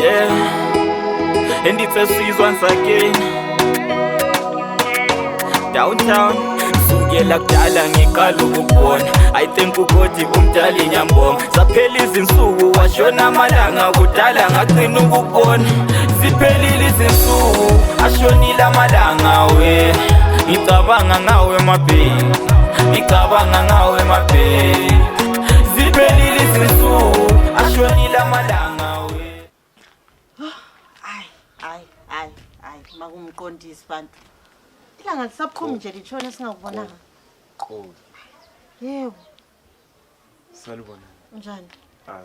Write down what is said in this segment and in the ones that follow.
yeah. And it's a squeeze once again. Downtown sukela kudala ngiqala ukubona I think ukuthi umdali nyambonga saphela izinsuku washona amalanga kudala ngagcina ukubona ziphelile izinsuku ashonile amalanga we ngicabanga ngawe mabheki ngicabanga ngawe mabheki ziphelile izinsuku ashonile amalanga we Ay makumqondisi bantu ilanga lisaphuma nje litshona singakubonanga Qolo yebo salubona njani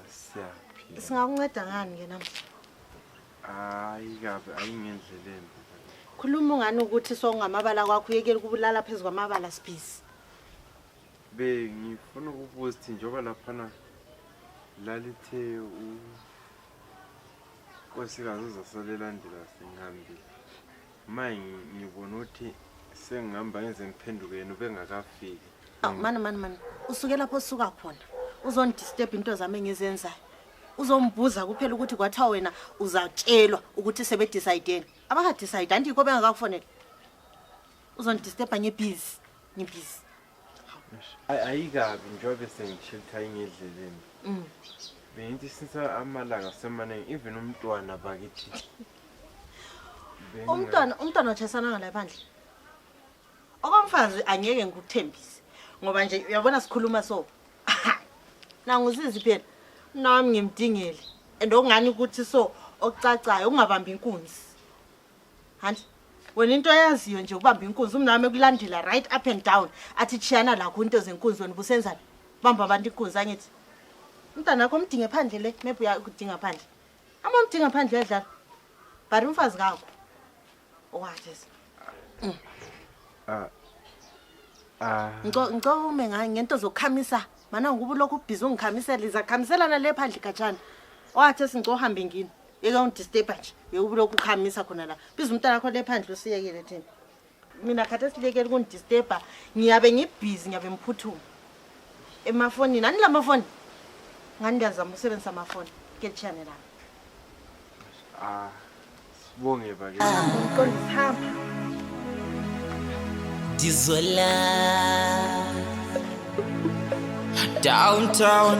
siyaphila singakunceda ngani ke namhla hayi kabe ayingendleleni khuluma ngani ukuthi songamabala kwakho uyekela ukubulala phezulu kwamabala sibisi ngifuna ukubuza ukuthi njoba laphana lalithe Nkosikazi uzasolelandela singihambile manje ngibona ukuthi sengihamba ngenze ngiphenduke yena ubengakafiki mani usuke lapho suka khona uzondisturb into zami engizenzayo uzombuza kuphela ukuthi kwathiwa wena uzatshelwa ukuthi sebe decide abaka decide andikho bengakakufonela uzondisturb ngebhizi ayikabi njobe sengishiltha ingedleleni bengithi sinsa amalanga semaningi even umntwana bakithi umntwana wachesana ngala bandle okomfazi angeke ngikuthembise ngoba nje uyabona sikhuluma so nanguzizi phela nami ngimdingele andokungani ukuthi so okucacayo ungabambi inkunzi hanti wena into yaziyo nje ukubamba inkunzi umnami ekulandela right up and down athi chiyana la kunto zenkunzi wena busenzani bamba abantu inkunzi angithi umntana wakho umdinge phandle le maybe uyakudinga phandle amamdinga phandle yadlala bari umfazi ngakho owathesa ngicome ngayo ngento zokukhamisa mana ngubu lokhu ubhizi ungikhamisela izakhamiselana le phandle kajana wathi singicohambe ngini yeke undisturb nje yekubu lokhu ukhamisa khona la biza umntana wakho le phandle usiyekele thina mina khathe silekele kundisturb ngiyabe ngibhizi ngiyabe ngiphuthuma emafoni nani lamafoni ngani ngiyazama ukusebenzisa amafoni ke channel la sibonge bake ngikondihamba Dizola Downtown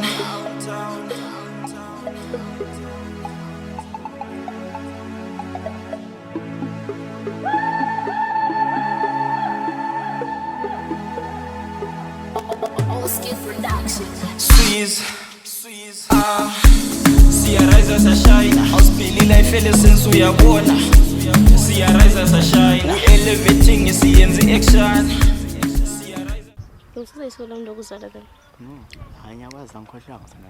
Squeeze Siyariza sashayina Awusiphilile ifele sense uyabona Siyariza sashayina Elevating siyenze action Usuze isola ndo kuzala kana Anyakwazi ngikhohlanga sana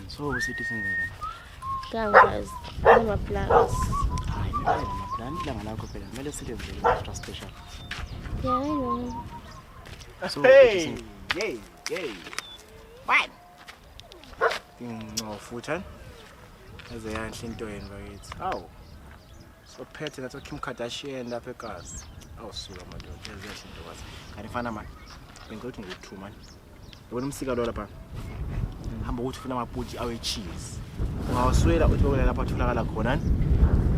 So usithi senzeni kangazi ama plans hayi ama plan ilanga lakho phela kumele silenzele extra special yeah I know so hey what ngofuthan eze yanhle into yeni bakithi awu so phethe ngathi Kim Kardashian lapha egazi awusuka madoda eze yanhle into kwathi kanti fana manje bengithi ngu2 man yabona umsika lo lapha hamba ukuthi ufuna amabhuti awe cheese ungawaswela uthi bokela lapha utholakala khona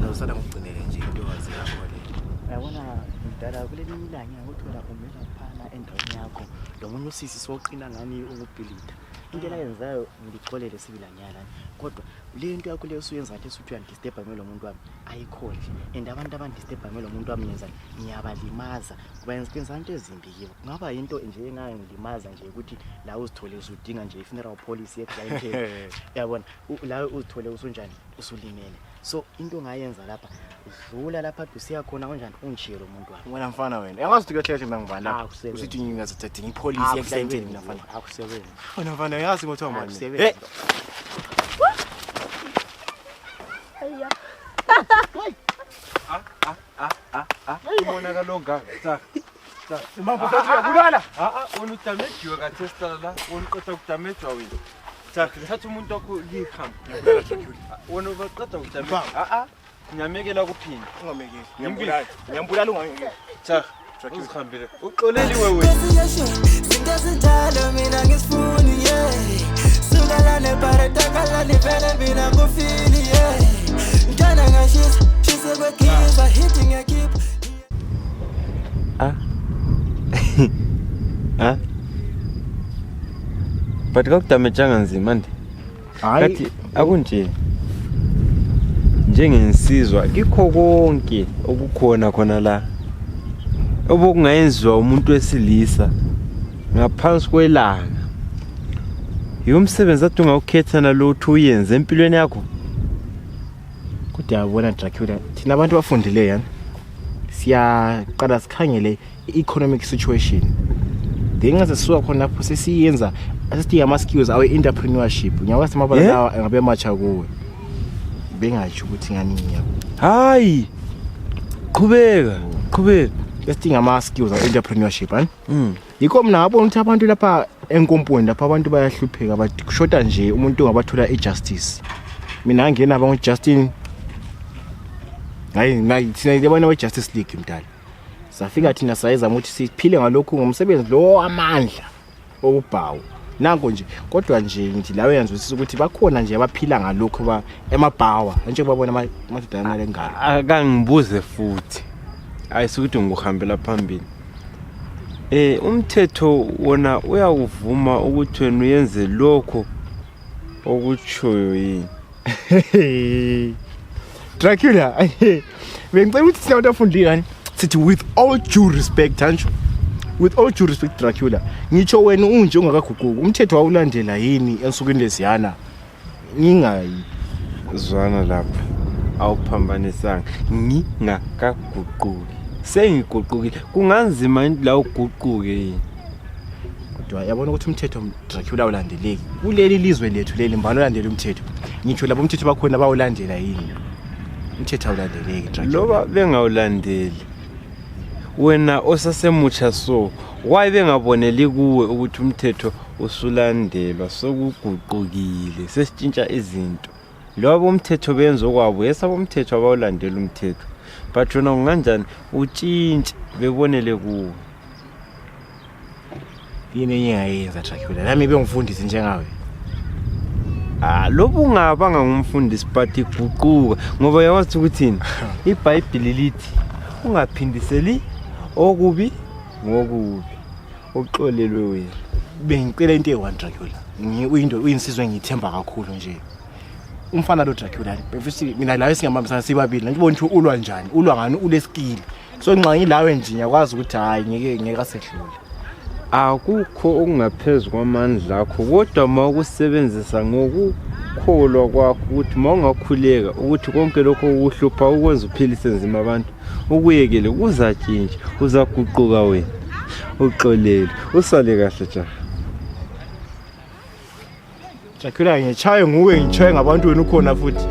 uzosala ngokugcinele nje into wazi yakho le uyabona mdala kule milanga ngokuthola umela phana endaweni yakho lo munye usisi soqina ngani ukubhilida into la yenzayo ngicholele sibilanyana kodwa le into yakho leyo uyenza ngathi uthi uyandisturb ngelo muntu wami ayikhona and abantu abandisturb ngelo muntu wami yenza ngiyabalimaza kuba yenza into ezimbi kibo ngaba into nje engayo ngilimaza nje ukuthi la uzithole usudinga nje funeral policy ye-client yabona la uzithole usunjani usulimele so into ngayenza lapha udlula lapha dusiya khona kanjani ungishilo umuntu wami wena mfana wena yazi ukuthi kuyahlehla mina ngibala usithi ngingazithatha ipolice ye-client mina mfana akusebenzi wena mfana yazi ukuthi manje hey Umona kalonga cha mambo uyabulala wona udamejwe kathesta la wona uqeda ukudamejwa wena cha thatha umuntu wakho likhamba wona ubaqeda ukudamejwa ngiyamekela kuphina ungamekeli ngiyambulala ungangekeli cha uzihambile uxoleliwe wena singasidala mina ngisifuni sungala ne parata kala ni vele mina ngufili but kakudamejanga nzima nje. Kathi akunje. Njengensizwa kikho konke okukhona khona la. Obokungayenziwa umuntu wesilisa ngaphansi kwelanga. Yomsebenzi athi ungawukhetha nalothu uyenze empilweni yakho. Kodwa yabona Dracula, thina abantu bafundile yana. Siyaqala sikhangele economic situation. Dengaze suka khona lapho sesiyenza asisiya ama skills awe entrepreneurship. Ngiyakwazi amabala lawa ngabe macha kuwe. Bengathi ukuthi ngani nyako. Hayi. Qhubeka. Esidinga ama skills awe entrepreneurship, hani? Yikho mina ngabona ukuthi abantu lapha enkompweni lapha abantu bayahlupheka bathi kushoda nje umuntu ongabathola ejustice. Mina ngena aba Justin. Hayi thina yabona we Justice League mdala. Safika thina sayezama ukuthi siphile ngalokho ngomsebenzi lo amandla okubhawu. Nanko nje kodwa nje ngithi lawe yanzwisisa ukuthi bakhona nje abaphila ngalokho ba emabhawa nje babona amadodana lengalo. Akangibuze futhi. Ayisukuthi ngikuhambela phambili. Umthetho wona uyakuvuma ukuthi wena uyenze lokho okutshoyo yini. Dracula, bengicela ukuthi sina abafundile yani sithi with all due respect anjo. With all due respect Dracula, ngitsho wena unje ungakaguquki. Umthetho wawulandela yini ensukwini lesiyana? Ngingayizwana lapha. Awuphambanisanga. Ngingakaguquki. Sengiguqukile. Kunganzima into la uguquke yini. Kodwa yabona ukuthi umthetho Dracula ulandeleki. Kuleli lizwe lethu leli mbalo ulandela umthetho. Ngitsho lapho umthetho bakhona bawulandela yini? Umthetho awulandeleki Dracula. Loba bengawulandeli. Wena osasemutsha so, why bengaboneli kuwe ukuthi umthetho usulandelwa sokuguqukile sesitshintsha izinto. Loba umthetho benza okwabo yesaba umthetho abawulandela umthetho. But wena unganjani utshintshe bebonele kuwe. Yini engayenza Dracula? Nami bengifundisi njengawe. Lobu ungabanga ngumfundisi but iguquka ngoba yawathi ukuthini iBhayibheli lithi ungaphindiseli okubi ngokubi uxolelwe wena. Bengicela into eyi-1 Dracula. Uyinsizwe engiyithemba kakhulu nje. Umfana lo Dracula befisi mina lawe singambambisana sibabili ngibona ukuthi ulwa njani ulwa ngani uleskill so nxa ngilawe nje ngiyakwazi ukuthi hayi ngeke asedlule. Akukho okungaphezulu kwamandla akho kodwa mawukusebenzisa ngokukholwa kwakho ukuthi mawungakhuleka ukuthi konke lokho ukuhlupha ukwenza uphilise nzima abantu ukuyekele kuzatshintsha uzaguquka wena uxolele usale kahle jaha. Dracula ngichaye nguwe ngichaye ngabantu wena ukhona futhi.